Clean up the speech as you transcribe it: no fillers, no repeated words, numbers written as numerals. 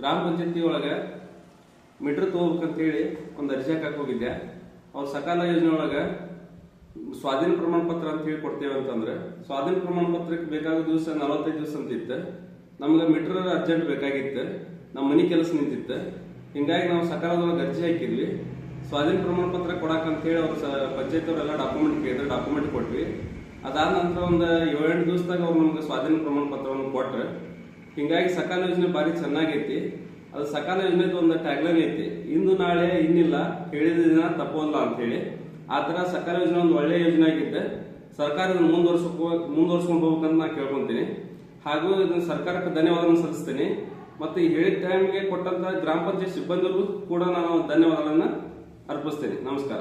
ಗ್ರಾಮ ಪಂಚಾಯತಿ ಒಳಗೆ ಮೀಟರ್ ತಗೋಬೇಕಂತೇಳಿ ಒಂದು ಅರ್ಜಿ ಹಾಕಕ್ಕೆ ಹೋಗಿದ್ದೆ. ಅವ್ರ ಸಕಾಲ ಯೋಜನೆ ಒಳಗೆ ಸ್ವಾಧೀನ ಪ್ರಮಾಣ ಪತ್ರ ಅಂತ ಹೇಳಿ ಕೊಡ್ತೇವೆ ಅಂತಂದ್ರೆ, ಸ್ವಾಧೀನ ಪ್ರಮಾಣ ಪತ್ರಕ್ಕೆ ಬೇಕಾದ ದಿವಸ 45 ದಿವಸ ಅಂತ ಇತ್ತು. ನಮ್ಗೆ ಮೀಟರ್ ಅರ್ಜೆಂಟ್ ಬೇಕಾಗಿತ್ತು, ನಮ್ಮ ಮನೆ ಕೆಲಸ ನಿಂತಿತ್ತು. ಹಿಂಗಾಗಿ ನಾವು ಸಕಾಲದೊಳಗೆ ಅರ್ಜಿ ಹಾಕಿದ್ವಿ. ಸ್ವಾಧೀನ ಪ್ರಮಾಣ ಪತ್ರ ಕೊಡಕಂತೇಳಿ ಅವ್ರ ಪಂಚಾಯತ್ ಅವರೆಲ್ಲ ಡಾಕ್ಯುಮೆಂಟ್ ಕೇಳಿದ್ರೆ ಡಾಕ್ಯುಮೆಂಟ್ ಕೊಟ್ವಿ. ಅದಾದ ನಂತರ ಒಂದು 7-8 ದಿವಸದಾಗ ಅವ್ರು ನಮ್ಗೆ ಸ್ವಾಧೀನ ಪ್ರಮಾಣ ಪತ್ರವನ್ನು ಕೊಟ್ರೆ. ಹಿಂಗಾಗಿ ಸಕಾಲ ಯೋಜನೆ ಭಾರಿ ಚೆನ್ನಾಗೈತಿ. ಅದು ಸಕಾಲ ಯೋಜನೆದು ಒಂದು ಟ್ಯಾಗ್ಲೈನ್ ಐತಿ, ಇಂದು ನಾಳೆ ಇನ್ನಿಲ್ಲ, ಹೇಳಿದ ದಿನ ತಪ್ಪೋಲ್ಲ ಅಂತ ಹೇಳಿ. ಆ ತರ ಸಕಾಲ ಯೋಜನೆ ಒಂದು ಒಳ್ಳೆ ಯೋಜನೆ ಆಗಿದ್ದೆ. ಸರ್ಕಾರ ಇದನ್ನು ಮುಂದುವರ್ಸ್ಕೊಂಡು ಹೋಗ್ಬೇಕಂತ ನಾ ಕೇಳ್ಕೊಂತೀನಿ. ಹಾಗೂ ಇದನ್ನ ಸರ್ಕಾರಕ್ಕೆ ಧನ್ಯವಾದ ಸಲ್ಲಿಸ್ತೀನಿ. ಮತ್ತು ಈ ಹೇಳಿದ ಟೈಮ್ಗೆ ಕೊಟ್ಟಂತ ಗ್ರಾಮ ಪಂಚಾಯತ್ ಸಿಬ್ಬಂದಿಗೂ ಕೂಡ ನಾನು ಧನ್ಯವಾದಗಳನ್ನ ಅರ್ಪಿಸ್ತೇನೆ. ನಮಸ್ಕಾರ.